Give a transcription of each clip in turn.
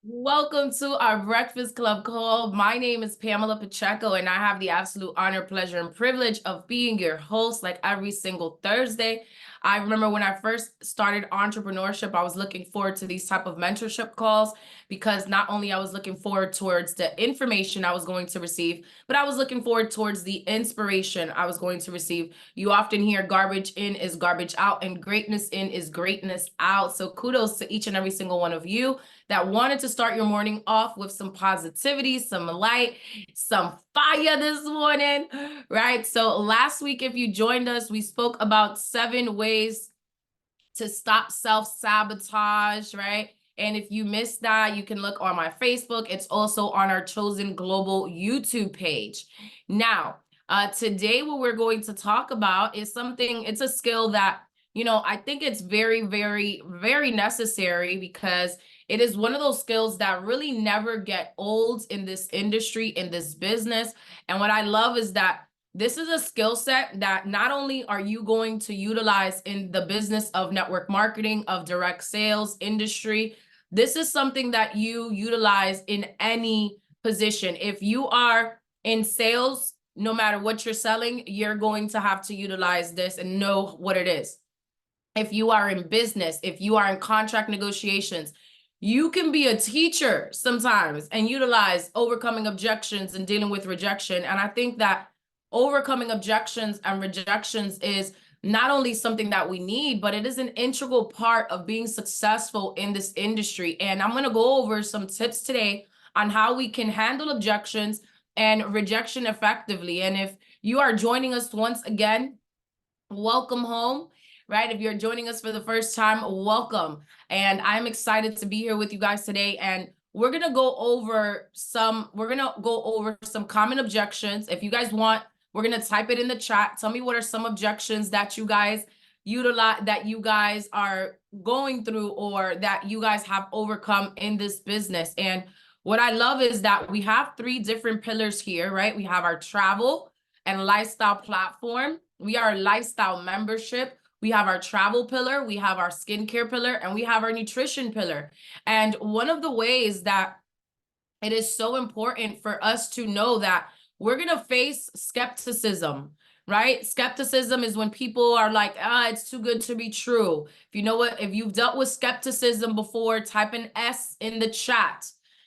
Welcome to our Breakfast Club call. My name is Pamela Pacheco, and I have the absolute honor, pleasure, and privilege of being your host like every single Thursday. I remember when I first started entrepreneurship, I was looking forward to these type of mentorship calls because not only I was looking forward towards the information I was going to receive, but I was looking forward towards the inspiration I was going to receive. You often hear garbage in is garbage out, and greatness in is greatness out. So kudos to each and every single one of you that wanted to start your morning off with some positivity, some light, some fire this morning, right? So last week, if you joined us, we spoke about 7 ways to stop self-sabotage, right? And if you missed that, you can look on my Facebook. It's also on our Chosen Global YouTube page. Now, today what we're going to talk about is it's a skill that, I think it's very, very, very necessary because it is one of those skills that really never get old in this industry, in this business. And what I love is that this is a skill set that not only are you going to utilize in the business of network marketing, of direct sales industry, this is something that you utilize in any position. If you are in sales, no matter what you're selling, you're going to have to utilize this and know what it is. If you are in business, if you are in contract negotiations, you can be a teacher sometimes and utilize overcoming objections and dealing with rejection. And I think that overcoming objections and rejections is not only something that we need, but it is an integral part of being successful in this industry. And I'm going to go over some tips today on how we can handle objections and rejection effectively. And if you are joining us once again, welcome home. Right? If you're joining us for the first time, welcome. And I'm excited to be here with you guys today. And we're going to go over some common objections. If you guys want, we're going to type it in the chat. Tell me what are some objections that you guys utilize, that you guys are going through, or that you guys have overcome in this business. And what I love is that we have 3 different pillars here, right? We have our travel and lifestyle platform. We are a lifestyle membership. We have our travel pillar, we have our skincare pillar, and we have our nutrition pillar. And one of the ways that it is so important for us to know that we're going to face skepticism, right? Skepticism is when people are like, it's too good to be true. If you've dealt with skepticism before, type an S in the chat.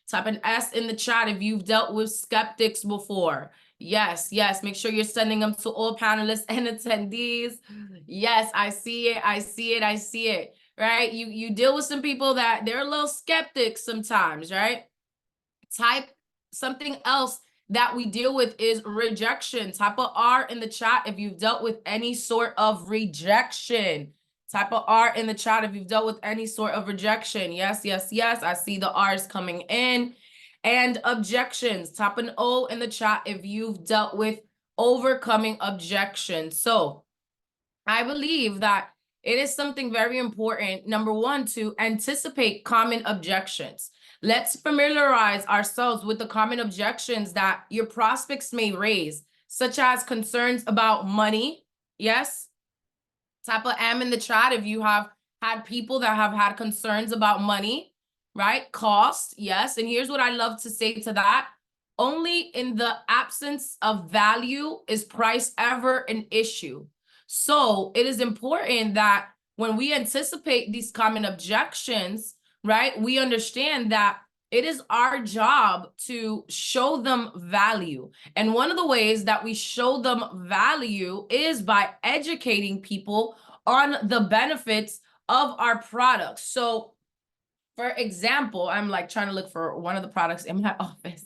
Type an S in the chat if you've dealt with skeptics before. Yes, make sure you're sending them to all panelists and attendees. Yes, I see it, right? You deal with some people that they're a little skeptics sometimes, right? Type something else that we deal with is rejection. Type a R in the chat if you've dealt with any sort of rejection. Type a R in the chat if you've dealt with any sort of rejection. Yes, I see the R's coming in. And objections, type an O in the chat if you've dealt with overcoming objections. So I believe that it is something very important, number 1, to anticipate common objections. Let's familiarize ourselves with the common objections that your prospects may raise, such as concerns about money. Yes, type a M in the chat if you have had people that have had concerns about money. Right? Cost, yes. And here's what I love to say to that. Only in the absence of value is price ever an issue. So it is important that when we anticipate these common objections, right, we understand that it is our job to show them value. And one of the ways that we show them value is by educating people on the benefits of our products. So for example, I'm like trying to look for one of the products in my office.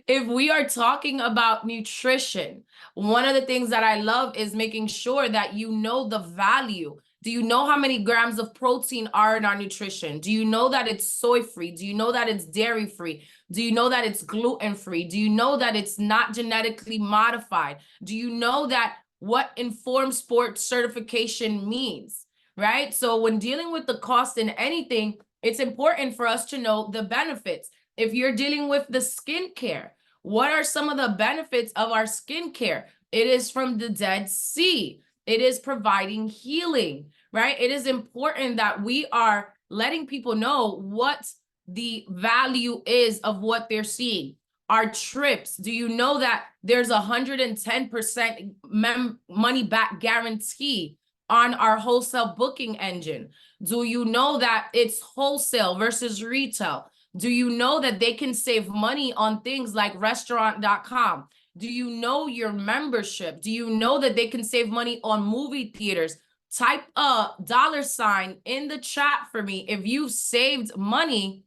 If we are talking about nutrition, one of the things that I love is making sure that you know the value. Do you know how many grams of protein are in our nutrition? Do you know that it's soy-free? Do you know that it's dairy-free? Do you know that it's gluten-free? Do you know that it's not genetically modified? Do you know that what informed sport certification means, right? So when dealing with the cost in anything, it's important for us to know the benefits. If you're dealing with the skincare, what are some of the benefits of our skincare? It is from the Dead Sea. It is providing healing, right? It is important that we are letting people know what the value is of what they're seeing? Our trips, do you know that there's 110% money back guarantee on our wholesale booking engine? Do you know that it's wholesale versus retail? Do you know that they can save money on things like restaurant.com? Do you know your membership? Do you know that they can save money on movie theaters? Type a $ in the chat for me if you've saved money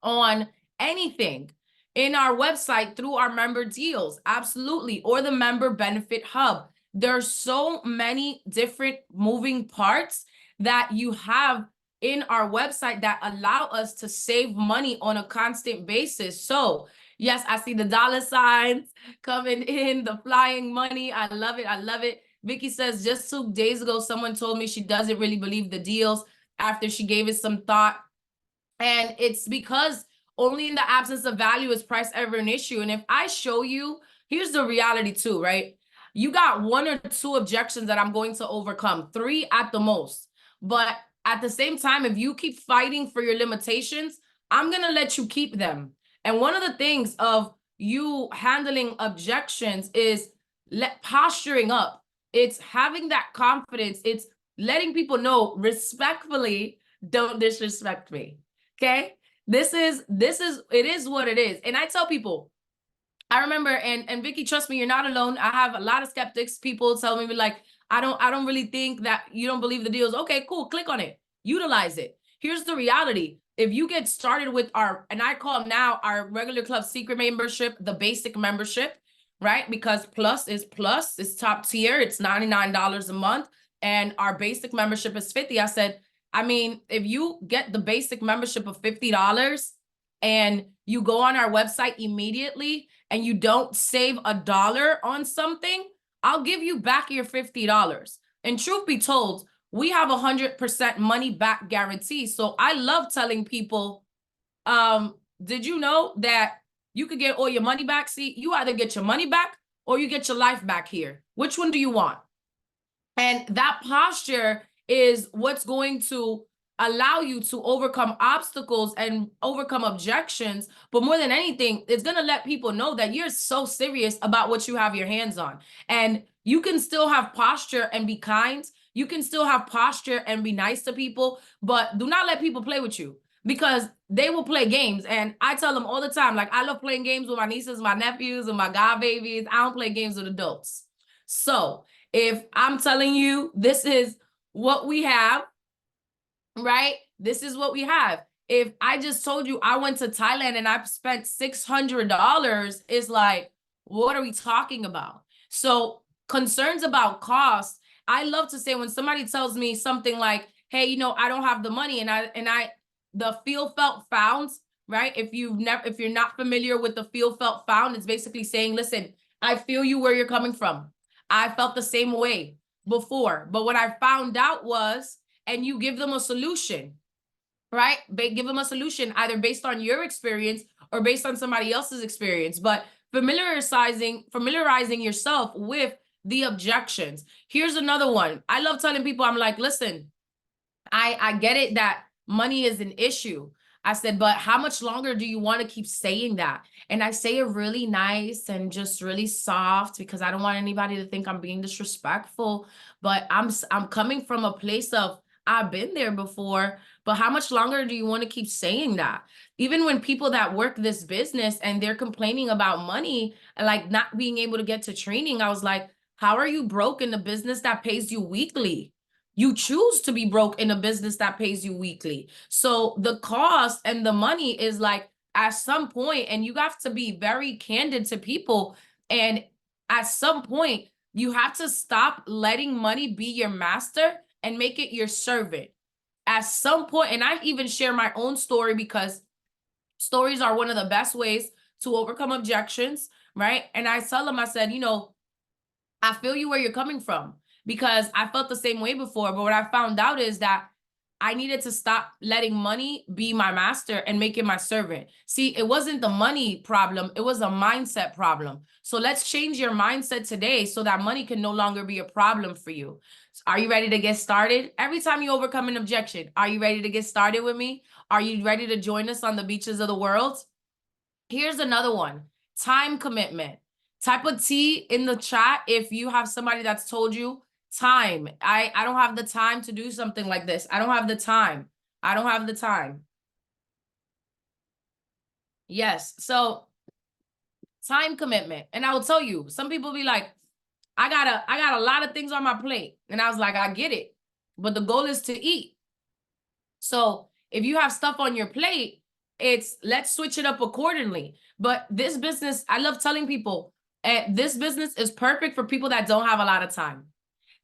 on anything in our website through our member deals. Absolutely. Or the member benefit hub. There's so many different moving parts that you have in our website that allow us to save money on a constant basis. So yes, I see the $ coming in, the flying money. I love it. I love it. Vicky says, just 2 days ago, someone told me she doesn't really believe the deals after she gave it some thought. And it's because only in the absence of value is price ever an issue. And if I show you, here's the reality too, right? You got 1 or 2 objections that I'm going to overcome, 3 at the most. But at the same time, if you keep fighting for your limitations, I'm going to let you keep them. And one of the things of you handling objections is posturing up. It's having that confidence. It's letting people know respectfully, don't disrespect me. Okay, it is what it is. And I tell people, I remember, and Vicky, trust me, you're not alone. I have a lot of skeptics. People tell me like, I don't really think that you don't believe the deals. Okay, cool. Click on it. Utilize it. Here's the reality. If you get started with and I call now our regular club secret membership, the basic membership, right? Because plus is top tier. It's $99 a month. And our basic membership is $50. I said, I mean, if you get the basic membership of $50 and you go on our website immediately and you don't save $1 on something, I'll give you back your $50. And truth be told, we have 100% money back guarantee. So I love telling people, did you know that you could get all your money back? See, you either get your money back or you get your life back here. Which one do you want? And that posture is what's going to allow you to overcome obstacles and overcome objections. But more than anything, it's going to let people know that you're so serious about what you have your hands on. And you can still have posture and be kind. You can still have posture and be nice to people, but do not let people play with you because they will play games. And I tell them all the time, like, I love playing games with my nieces, my nephews, and my god babies. I don't play games with adults. So if I'm telling you, this is what we have, right? This is what we have. If I just told you I went to Thailand and I spent $600, it's like, what are we talking about? So concerns about cost, I love to say when somebody tells me something like, hey, you know, I don't have the money, and the feel felt found, right? If you're not familiar with the feel felt found, it's basically saying, listen, I feel you where you're coming from. I felt the same way before, but what I found out was, and you give them a solution, right? Give them a solution either based on your experience or based on somebody else's experience, but familiarizing yourself with the objections. Here's another one. I love telling people, I'm like, listen, I get it that money is an issue. I said, but how much longer do you want to keep saying that? And I say it really nice and just really soft because I don't want anybody to think I'm being disrespectful. But I'm coming from a place of, I've been there before, but how much longer do you want to keep saying that? Even when people that work this business and they're complaining about money, like not being able to get to training, I was like, how are you broke in a business that pays you weekly? You choose to be broke in a business that pays you weekly. So the cost and the money is like at some point, and you have to be very candid to people. And at some point, you have to stop letting money be your master and make it your servant. At some point, and I even share my own story because stories are one of the best ways to overcome objections, right? And I tell them, I said, you know, I feel you where you're coming from because I felt the same way before. But what I found out is that I needed to stop letting money be my master and make it my servant. See, it wasn't the money problem. It was a mindset problem. So let's change your mindset today so that money can no longer be a problem for you. So are you ready to get started? Every time you overcome an objection, are you ready to get started with me? Are you ready to join us on the beaches of the world? Here's another one. Time commitment. Type a T in the chat if you have somebody that's told you time. I don't have the time to do something like this. I don't have the time. I don't have the time. Yes. So time commitment. And I will tell you, some people be like, I got a lot of things on my plate. And I was like, I get it. But the goal is to eat. So if you have stuff on your plate, let's switch it up accordingly. But this business, I love telling people, this business is perfect for people that don't have a lot of time.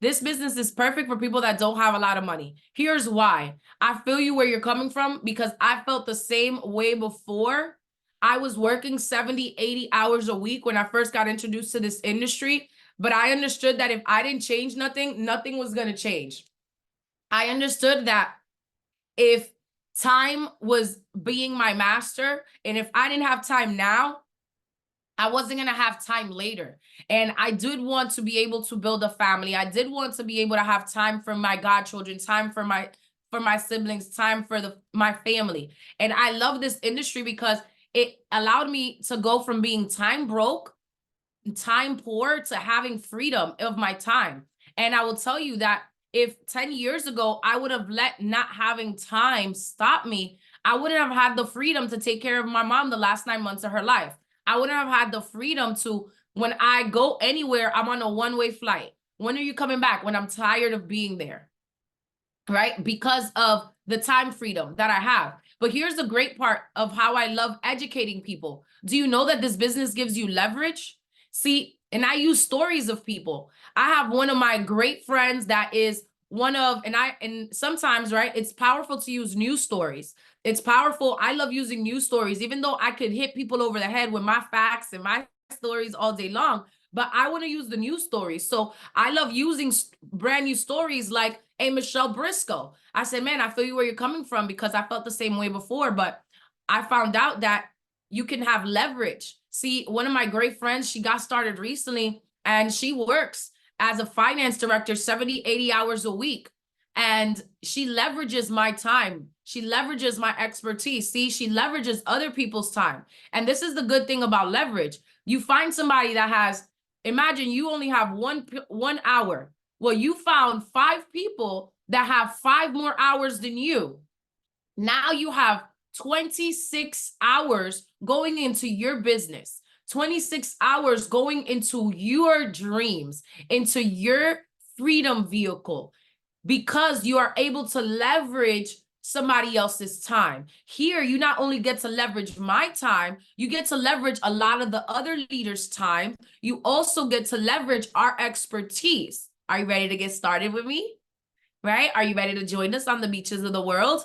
This business is perfect for people that don't have a lot of money. Here's why. I feel you where you're coming from, because I felt the same way before. I was working 70, 80 hours a week when I first got introduced to this industry. But I understood that if I didn't change nothing, nothing was going to change. I understood that if time was being my master, and if I didn't have time now, I wasn't going to have time later. And I did want to be able to build a family. I did want to be able to have time for my godchildren, time for my siblings, time for my family. And I love this industry because it allowed me to go from being time broke, time poor, to having freedom of my time. And I will tell you that if 10 years ago, I would have let not having time stop me, I wouldn't have had the freedom to take care of my mom the last 9 months of her life. I wouldn't have had the freedom to, when I go anywhere, I'm on a one-way flight. When are you coming back? When I'm tired of being there, right? Because of the time freedom that I have. But here's the great part of how I love educating people. Do you know that this business gives you leverage? See, and I use stories of people. I have one of my great friends that is and sometimes, right, it's powerful to use news stories. It's powerful. I love using news stories, even though I could hit people over the head with my facts and my stories all day long. But I want to use the news stories. So I love using brand new stories like, hey, Michelle Briscoe. I said, man, I feel you where you're coming from, because I felt the same way before. But I found out that you can have leverage. See, one of my great friends, she got started recently, and she works as a finance director 70, 80 hours a week. And she leverages my time. She leverages my expertise. See, she leverages other people's time. And this is the good thing about leverage. You find somebody that has, imagine you only have one hour. Well, you found 5 people that have 5 more hours than you. Now you have 26 hours going into your business, 26 hours going into your dreams, into your freedom vehicle, because you are able to leverage somebody else's time. Here, you not only get to leverage my time, you get to leverage a lot of the other leaders' time. You also get to leverage our expertise. Are you ready to get started with me? Right? Are you ready to join us on the beaches of the world?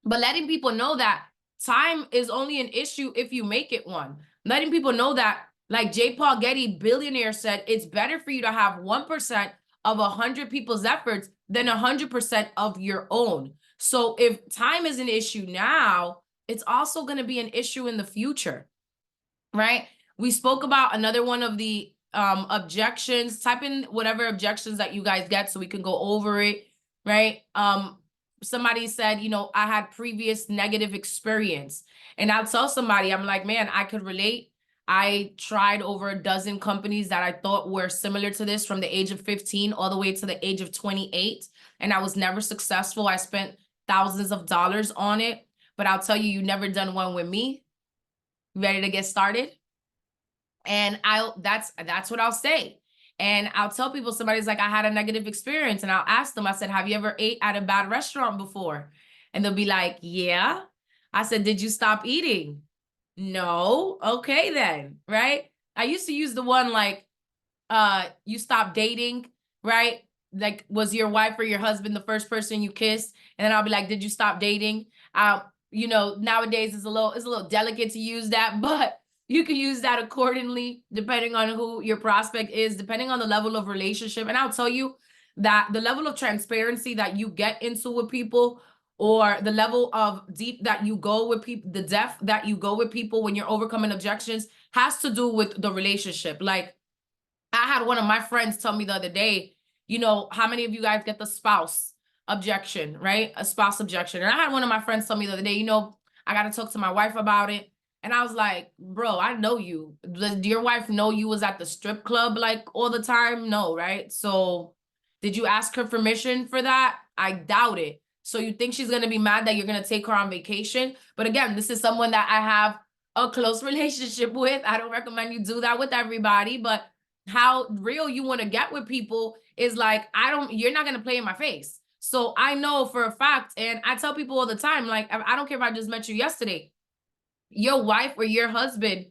But letting people know that time is only an issue if you make it one. Letting people know that, like J. Paul Getty, billionaire, said, it's better for you to have 1% of 100 people's efforts than 100% of your own. So if time is an issue now, it's also going to be an issue in the future, right? We spoke about another one of the objections. Type in whatever objections that you guys get so we can go over it, right? Somebody said, you know, I had previous negative experience. And I'll tell somebody, I'm like, man, I could relate. I tried over a dozen companies that I thought were similar to this from the age of 15 all the way to the age of 28. And I was never successful. I spent thousands of dollars on it. But I'll tell you, you never done one with me. Ready to get started? And that's what I'll say. And I'll tell people, somebody's like, I had a negative experience. And I'll ask them, I said, have you ever ate at a bad restaurant before? And they'll be like, yeah. I said, did you stop eating? No. Okay, then. Right. I used to use the one like, you stopped dating, right? Like, was your wife or your husband the first person you kissed? And then I'll be like, did you stop dating? You know, nowadays it's a little delicate to use that, but you can use that accordingly, depending on who your prospect is, depending on the level of relationship. And I'll tell you that the level of transparency that you get into with people, or the level of deep that you go with people, the depth that you go with people when you're overcoming objections, has to do with the relationship. Like, I had one of my friends tell me the other day, you know, how many of you guys get the spouse objection, right? A spouse objection. And I had one of my friends tell me the other day, you know, I got to talk to my wife about it. And I was like, bro, I know you. Does your wife know you was at the strip club like all the time? No, right? So did you ask her permission for that? I doubt it. So you think she's going to be mad that you're going to take her on vacation? But again, this is someone that I have a close relationship with. I don't recommend you do that with everybody, but how real you want to get with people is like, you're not going to play in my face. So I know for a fact, and I tell people all the time, like, I don't care if I just met you yesterday, your wife or your husband,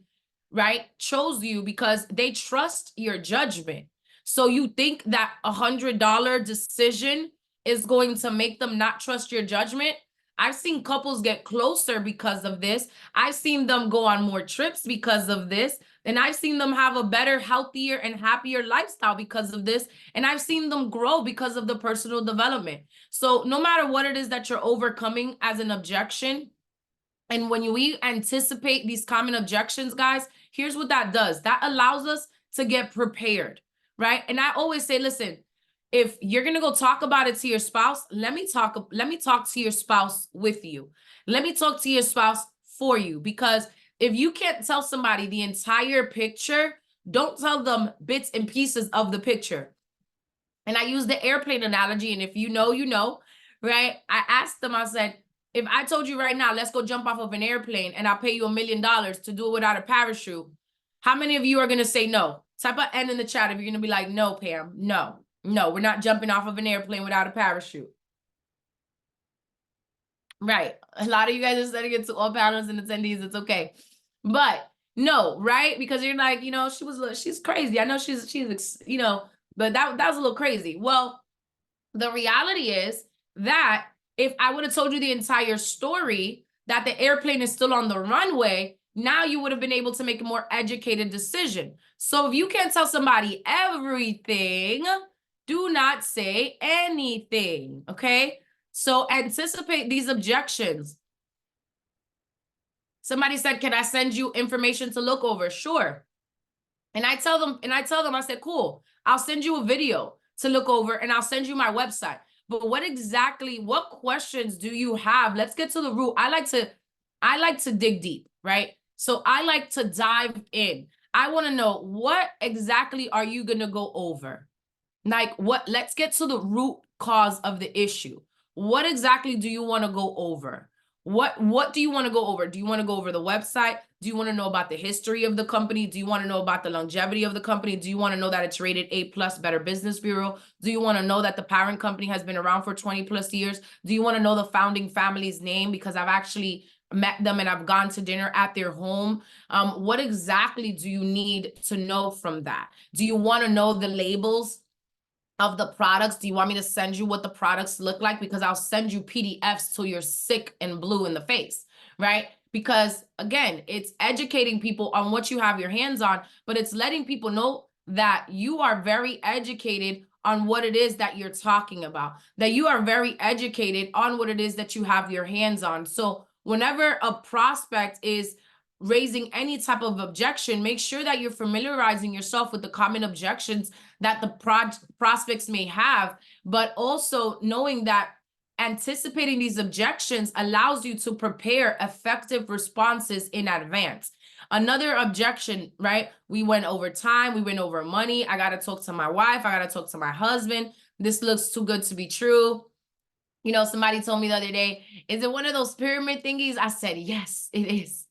right, chose you because they trust your judgment. So you think that $100 decision is going to make them not trust your judgment? I've seen couples get closer because of this. I've seen them go on more trips because of this. And I've seen them have a better, healthier, and happier lifestyle because of this. And I've seen them grow because of the personal development. So no matter what it is that you're overcoming as an objection, and when we anticipate these common objections, guys, here's what that does. That allows us to get prepared, right? And I always say, listen, if you're going to go talk about it to your spouse, let me talk to your spouse with you. Let me talk to your spouse for you, because if you can't tell somebody the entire picture, don't tell them bits and pieces of the picture. And I use the airplane analogy, and if you know, you know, right? I asked them, I said, if I told you right now, let's go jump off of an airplane and I'll pay you $1 million to do it without a parachute, how many of you are going to say no? Type an N in the chat if you're going to be like, no, Pam, no, we're not jumping off of an airplane without a parachute. Right. A lot of you guys are sending it to all panelists and attendees. It's okay. But no, right? Because you're like, you know, she's crazy. I know she's, you know, but that was a little crazy. Well, the reality is that if I would have told you the entire story, that the airplane is still on the runway, now you would have been able to make a more educated decision. So if you can't tell somebody everything, do not say anything, okay? So anticipate these objections. Somebody said, can I send you information to look over? Sure. And I tell them, I said, cool, I'll send you a video to look over and I'll send you my website. But what questions do you have? Let's get to the root. I like to dig deep, right? So I like to dive in. I want to know, what exactly are you going to go over? Like, let's get to the root cause of the issue. What exactly do you want to go over? What do you want to go over? Do you want to go over the website? Do you want to know about the history of the company? Do you want to know about the longevity of the company? Do you want to know that it's rated A+, Better Business Bureau? Do you want to know that the parent company has been around for 20+ years? Do you want to know the founding family's name? Because I've actually met them and I've gone to dinner at their home. What exactly do you need to know from that? Do you want to know the labels of the products? Do you want me to send you what the products look like? Because I'll send you PDFs till you're sick and blue in the face, right? Because again, it's educating people on what you have your hands on, but it's letting people know that you are very educated on what it is that you're talking about, that you are very educated on what it is that you have your hands on. So whenever a prospect is raising any type of objection, make sure that you're familiarizing yourself with the common objections that the prospects may have, but also knowing that anticipating these objections allows you to prepare effective responses in advance. Another objection, right? We went over time, we went over money. I got to talk to my wife, I got to talk to my husband. This looks too good to be true. You know, somebody told me the other day, is it one of those pyramid thingies? I said, yes, it is.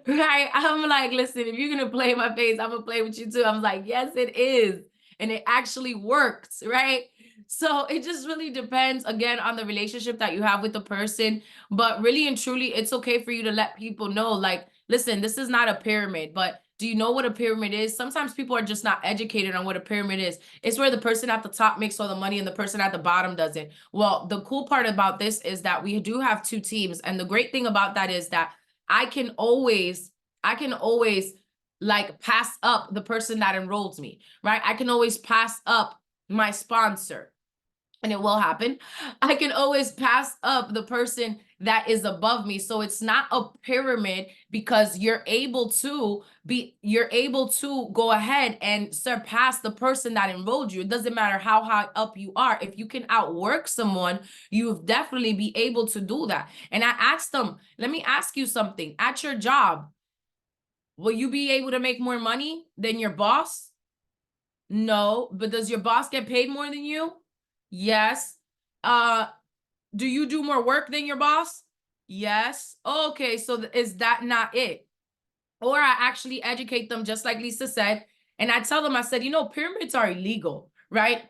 Right? I'm like, listen, if you're gonna play in my face, I'm gonna play with you too. I'm like, yes, it is. And it actually works, right? So it just really depends, again, on the relationship that you have with the person. But really and truly, it's okay for you to let people know, like, listen, this is not a pyramid, but do you know what a pyramid is? Sometimes people are just not educated on what a pyramid is. It's where the person at the top makes all the money and the person at the bottom doesn't. Well, the cool part about this is that we do have two teams. And the great thing about that is that I can always like pass up the person that enrolls me, right? I can always pass up my sponsor, and it will happen. I can always pass up the person that is above me. So it's not a pyramid, because you're able to go ahead and surpass the person that enrolled you. It doesn't matter how high up you are. If you can outwork someone, you'll definitely be able to do that. And I asked them, let me ask you something. At your job, will you be able to make more money than your boss? No. But does your boss get paid more than you? Yes. Do you do more work than your boss? Yes. Okay, so is that not it? Or I actually educate them, just like Lisa said, and I tell them, I said, pyramids are illegal, right?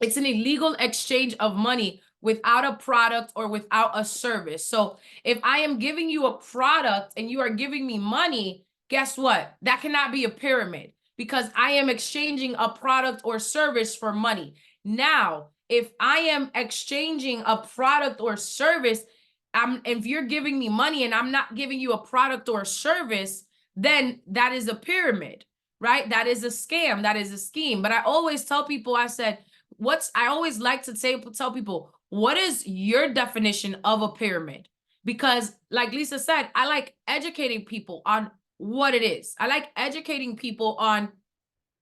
It's an illegal exchange of money without a product or without a service. So if I am giving you a product and you are giving me money, guess what? That cannot be a pyramid, because I am exchanging a product or service for money. Now, if I am exchanging a product or service, if you're giving me money and I'm not giving you a product or service, then that is a pyramid, right? That is a scam. That is a scheme. But I always tell people, I said, I always like to tell people, what is your definition of a pyramid? Because like Lisa said, I like educating people on what it is. I like educating people on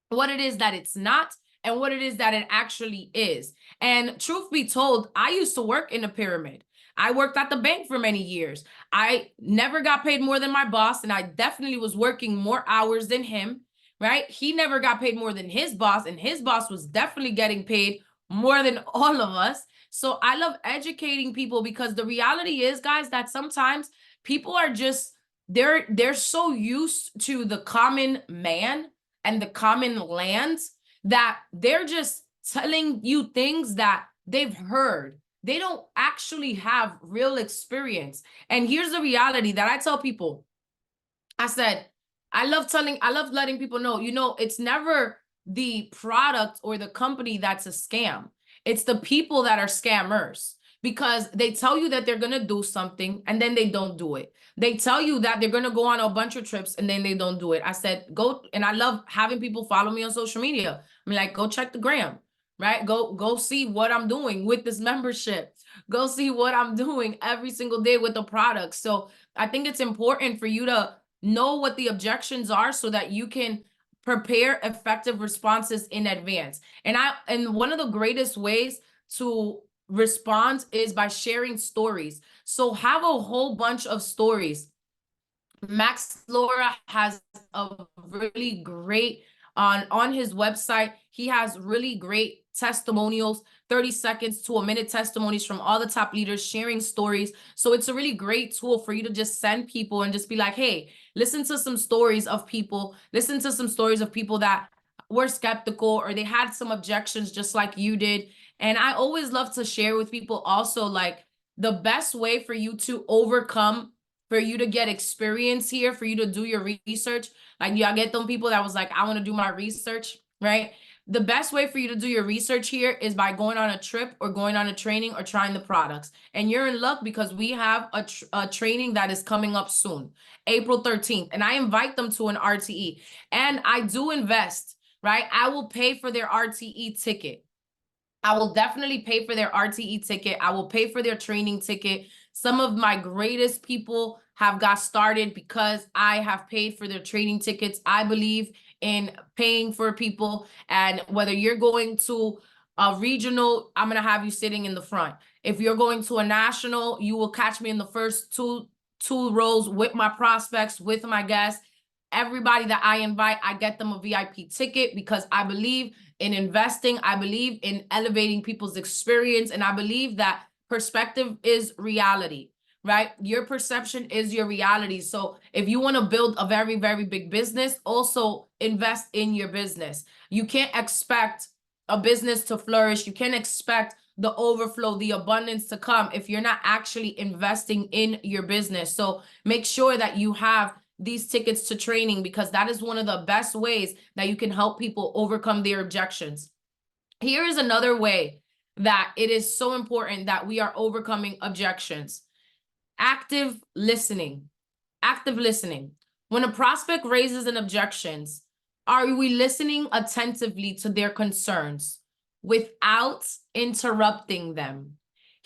what it is that it's not and what it is that it actually is. And truth be told, I used to work in a pyramid. I worked at the bank for many years. I never got paid more than my boss, and I definitely was working more hours than him, right? He never got paid more than his boss, and his boss was definitely getting paid more than all of us. So I love educating people, because the reality is, guys, that sometimes people are just, they're so used to the common man and the common lands that they're just telling you things that they've heard. They don't actually have real experience. And here's the reality that I tell people. I said, I love letting people know, it's never the product or the company that's a scam. It's the people that are scammers, because they tell you that they're going to do something and then they don't do it. They tell you that they're going to go on a bunch of trips and then they don't do it. I said, go. And I love having people follow me on social media. I'm like, go check the gram, right? Go see what I'm doing with this membership. Go see what I'm doing every single day with the product. So I think it's important for you to know what the objections are so that you can prepare effective responses in advance. And one of the greatest ways to respond is by sharing stories. So have a whole bunch of stories. Max Laura has a really great on his website. He has really great testimonials, 30 seconds to a minute testimonies from all the top leaders sharing stories. So it's a really great tool for you to just send people and just be like, hey, listen to some stories of people. Listen to some stories of people that were skeptical or they had some objections just like you did. And I always love to share with people also, like, the best way for you to overcome, for you to get experience here, for you to do your research. Like, y'all get them people that was like, I want to do my research, right? The best way for you to do your research here is by going on a trip or going on a training or trying the products. And you're in luck, because we have a training that is coming up soon, April 13th. And I invite them to an RTE. And I do invest, right? I will pay for their RTE ticket. I will definitely pay for their RTE ticket. I will pay for their training ticket. Some of my greatest people have got started because I have paid for their training tickets. I believe in paying for people. And whether you're going to a regional, I'm going to have you sitting in the front. If you're going to a national, you will catch me in the first two rows with my prospects, with my guests. Everybody that I invite, I get them a VIP ticket, because I believe in investing. I believe in elevating people's experience. And I believe that perspective is reality, right? Your perception is your reality. So if you want to build a very, very big business, also invest in your business. You can't expect a business to flourish. You can't expect the overflow, the abundance to come if you're not actually investing in your business. So make sure that you have these tickets to training, because that is one of the best ways that you can help people overcome their objections. Here is another way that it is so important that we are overcoming objections. Active listening. Active listening. When a prospect raises an objections, are we listening attentively to their concerns without interrupting them?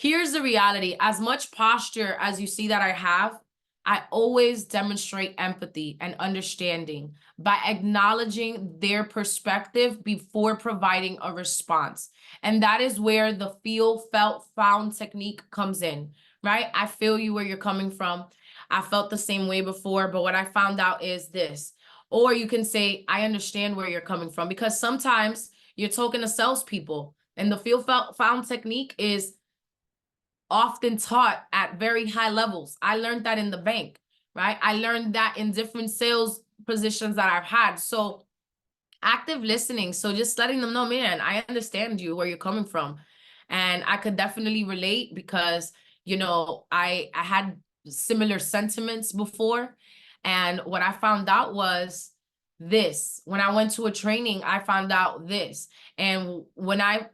Here's the reality. As much posture as you see that I have, I always demonstrate empathy and understanding by acknowledging their perspective before providing a response. And that is where the feel, felt, found technique comes in, right? I feel you where you're coming from. I felt the same way before, but what I found out is this. Or you can say, I understand where you're coming from, because sometimes you're talking to salespeople, and the feel, felt, found technique is often taught at very high levels. I learned that in the bank, right? I learned that in different sales positions that I've had. So active listening. So just letting them know, man, I understand you, where you're coming from. And I could definitely relate because, you know, I had similar sentiments before. And what I found out was this. When I went to a training, I found out this. And when I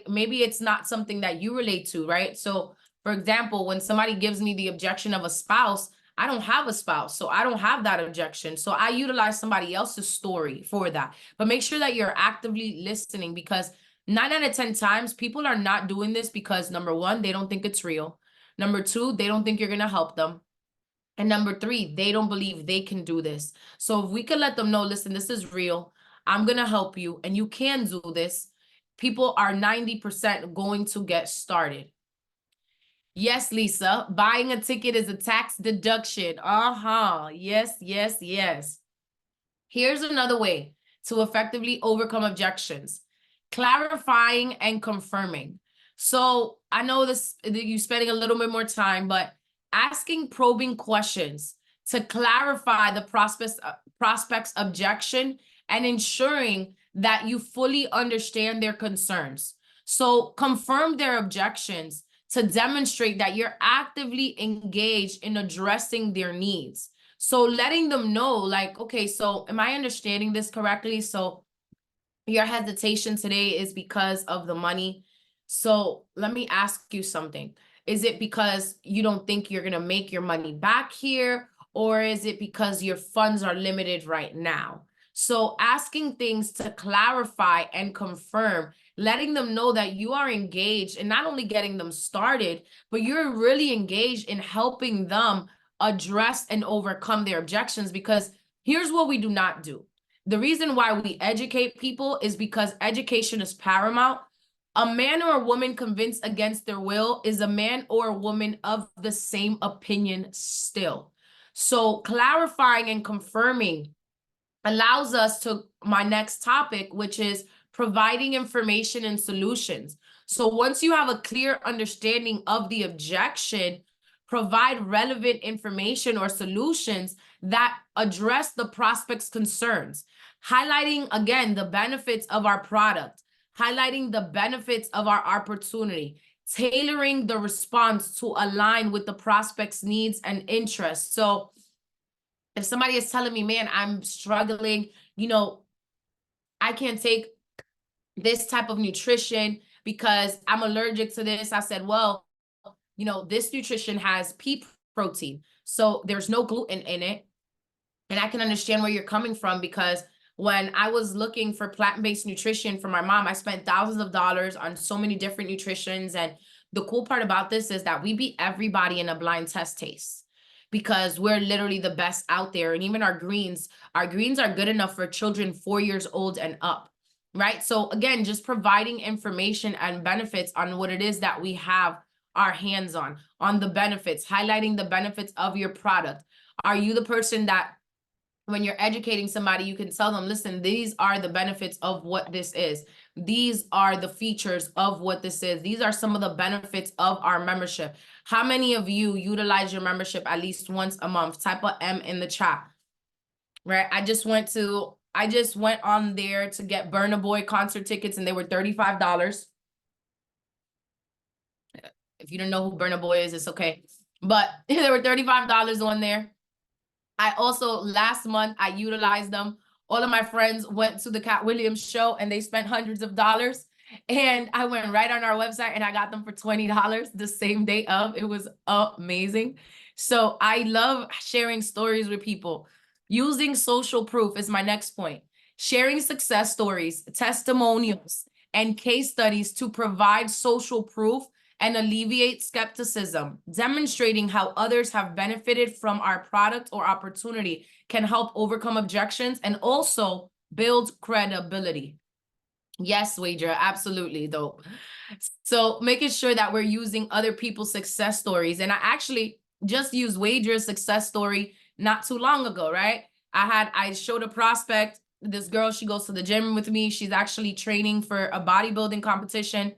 maybe it's not something that you relate to, right? So for example, when somebody gives me the objection of a spouse, I don't have a spouse, so I don't have that objection. So I utilize somebody else's story for that. But make sure that you're actively listening, because 9 out of 10 times people are not doing this because number one, they don't think it's real. Number two, they don't think you're going to help them. And number three, they don't believe they can do this. So if we could let them know, listen, this is real. I'm going to help you and you can do this. People are 90% going to get started. Yes, Lisa, buying a ticket is a tax deduction. Yes, yes, yes. Here's another way to effectively overcome objections: clarifying and confirming. So I know this, you're spending a little bit more time, but asking probing questions to clarify the prospect's objection and ensuring that you fully understand their concerns. So confirm their objections to demonstrate that you're actively engaged in addressing their needs. So letting them know, like, okay, so am I understanding this correctly? So your hesitation today is because of the money. So let me ask you something. Is it because you don't think you're going to make your money back here? Or is it because your funds are limited right now? So asking things to clarify and confirm, letting them know that you are engaged and not only getting them started, but you're really engaged in helping them address and overcome their objections. Because here's what we do not do. The reason why we educate people is because education is paramount. A man or a woman convinced against their will is a man or a woman of the same opinion still. So clarifying and confirming allows us to my next topic, which is providing information and solutions. So once you have a clear understanding of the objection, provide relevant information or solutions that address the prospect's concerns, highlighting again the benefits of our product, highlighting the benefits of our opportunity, tailoring the response to align with the prospect's needs and interests. So if somebody is telling me, man, I'm struggling, you know, I can't take this type of nutrition because I'm allergic to this. I said, well, you know, this nutrition has pea protein, so there's no gluten in it. And I can understand where you're coming from, because when I was looking for plant-based nutrition for my mom, I spent thousands of dollars on so many different nutritions. And the cool part about this is that we beat everybody in a blind test taste, because we're literally the best out there. And even our greens are good enough for children 4 years old and up, right? So again, just providing information and benefits on what it is that we have our hands on the benefits, highlighting the benefits of your product. Are you the person that when you're educating somebody, you can tell them, listen, these are the benefits of what this is. These are the features of what this is. These are some of the benefits of our membership. How many of you utilize your membership at least once a month? Type a M in the chat, right? I just went on there to get Burna Boy concert tickets, and they were $35. If you don't know who Burna Boy is, it's okay. But there were $35 on there. I also, last month, I utilized them. All of my friends went to the Cat Williams show and they spent hundreds of dollars. And I went right on our website and I got them for $20 the same day of. It was amazing. So I love sharing stories with people. Using social proof is my next point. Sharing success stories, testimonials, and case studies to provide social proof and alleviate skepticism. Demonstrating how others have benefited from our product or opportunity can help overcome objections and also build credibility. Yes, Wager, absolutely dope. So making sure that we're using other people's success stories. And I actually just used Wager's success story not too long ago, right? I showed a prospect, this girl, she goes to the gym with me. She's actually training for a bodybuilding competition.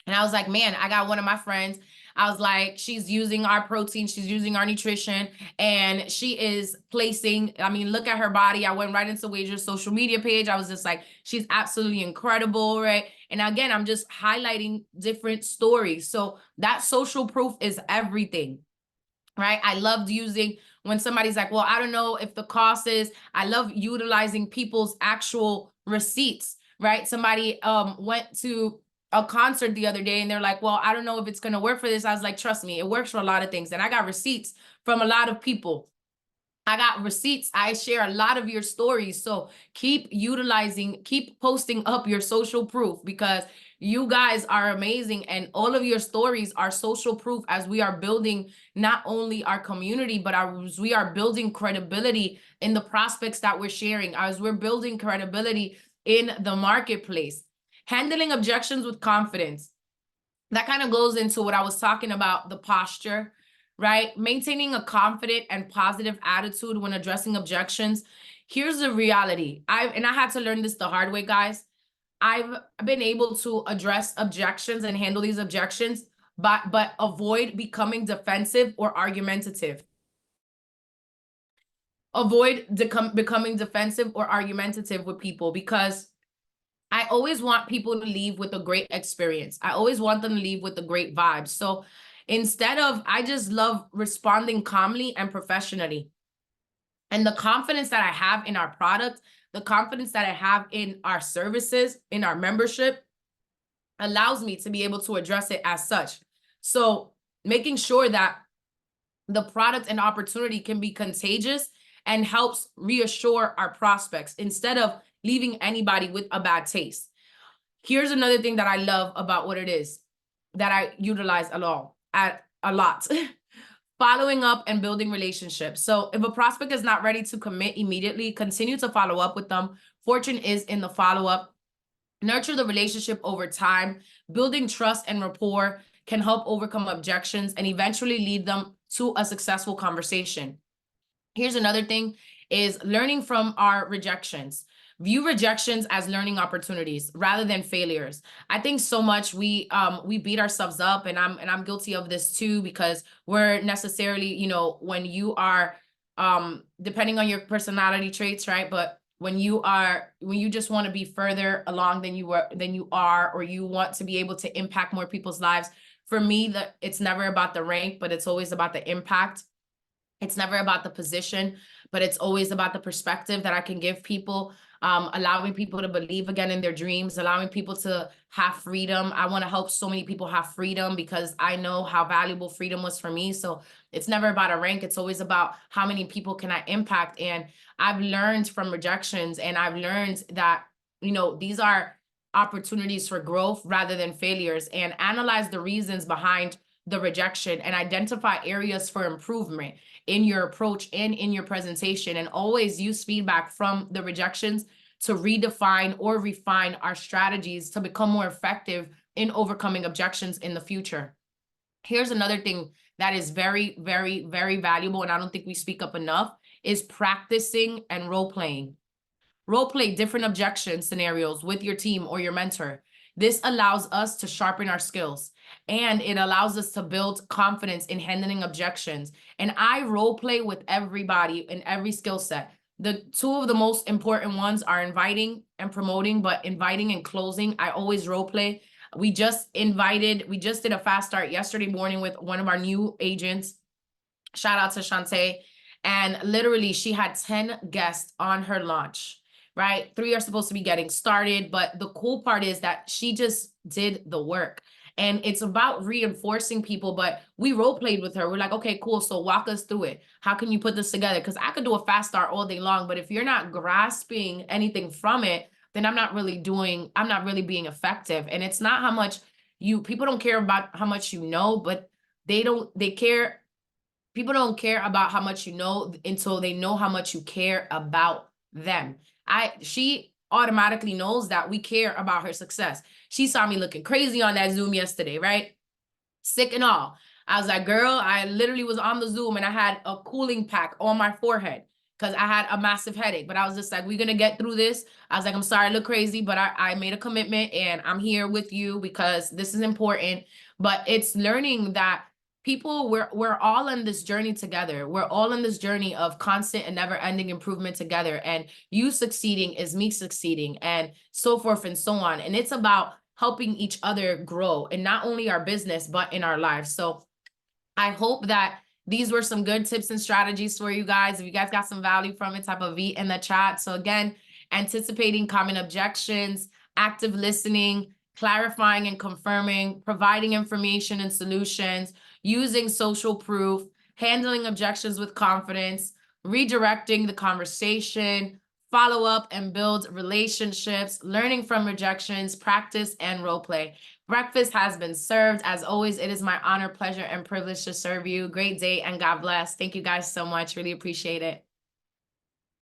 And I was like, man, I got one of my friends. I was like, she's using our protein, she's using our nutrition, and she is placing, I mean, look at her body. I went right into Wager's social media page. I was just like, she's absolutely incredible, right? And again, I'm just highlighting different stories. So that social proof is everything, right? I loved using when somebody's like, well, I don't know if the cost is, I love utilizing people's actual receipts, right? Somebody went to a concert the other day and they're like, well, I don't know if it's going to work for this. I was like, trust me, it works for a lot of things. And I got receipts from a lot of people. I got receipts. I share a lot of your stories. So keep utilizing, keep posting up your social proof, because you guys are amazing. And all of your stories are social proof as we are building not only our community, but as we are building credibility in the prospects that we're sharing, as we're building credibility in the marketplace. Handling objections with confidence. That kind of goes into what I was talking about, the posture, right? Maintaining a confident and positive attitude when addressing objections. Here's the reality. I had to learn this the hard way, guys. I've been able to address objections and handle these objections, but avoid becoming defensive or argumentative. Avoid becoming defensive or argumentative with people, because I always want people to leave with a great experience. I always want them to leave with a great vibe. So instead of, I just love responding calmly and professionally. And the confidence that I have in our product, the confidence that I have in our services, in our membership, allows me to be able to address it as such. So making sure that the product and opportunity can be contagious and helps reassure our prospects instead of leaving anybody with a bad taste. Here's another thing that I love about what it is that I utilize a lot. Following up and building relationships. So if a prospect is not ready to commit immediately, continue to follow up with them. Fortune is in the follow-up. Nurture the relationship over time. Building trust and rapport can help overcome objections and eventually lead them to a successful conversation. Here's another thing, is learning from our rejections. View rejections as learning opportunities rather than failures. I think so much we beat ourselves up, and I'm guilty of this too, because we're necessarily, you know, when you are depending on your personality traits, right? But when you just want to be further along than you are, or you want to be able to impact more people's lives. For me, it's never about the rank, but it's always about the impact. It's never about the position, but it's always about the perspective that I can give people, allowing people to believe again in their dreams, allowing people to have freedom. I want to help so many people have freedom because I know how valuable freedom was for me. So it's never about a rank. It's always about how many people can I impact. And I've learned from rejections, and I've learned that, you know, these are opportunities for growth rather than failures, and analyze the reasons behind the rejection and identify areas for improvement in your approach and in your presentation, and always use feedback from the rejections to redefine or refine our strategies to become more effective in overcoming objections in the future. Here's another thing that is very, very, very valuable, and I don't think we speak up enough, is practicing and role-playing. Role-play different objection scenarios with your team or your mentor. This allows us to sharpen our skills, and it allows us to build confidence in handling objections. And I role play with everybody in every skill set. The two of the most important ones are inviting and promoting, but inviting and closing, I always role play. We just did a fast start yesterday morning with one of our new agents. Shout out to Shantae. And literally she had 10 guests on her launch. Right? 3 are supposed to be getting started, but the cool part is that she just did the work. And it's about reinforcing people, but we role played with her. We're like, okay, cool. So walk us through it. How can you put this together? Because I could do a fast start all day long, but if you're not grasping anything from it, then I'm not really being effective. And it's not how much people don't care about how much you know, but people don't care about how much you know until they know how much you care about them. She automatically knows that we care about her success. She saw me looking crazy on that Zoom yesterday, right? Sick and all. I was like, girl, I literally was on the Zoom and I had a cooling pack on my forehead because I had a massive headache. But I was just like, we're going to get through this. I was like, I'm sorry I look crazy, but I made a commitment and I'm here with you because this is important. But it's learning that people, we're all in this journey together. We're all in this journey of constant and never-ending improvement together. And you succeeding is me succeeding, and so forth and so on. And it's about helping each other grow in not only our business, but in our lives. So I hope that these were some good tips and strategies for you guys. If you guys got some value from it, type a V in the chat. So again, anticipating common objections, active listening, clarifying and confirming, providing information and solutions, using social proof, handling objections with confidence, redirecting the conversation, follow up and build relationships, learning from rejections, practice, and role play. Breakfast has been served. As always, it is my honor, pleasure, and privilege to serve you. Great day and God bless. Thank you guys so much. Really appreciate it.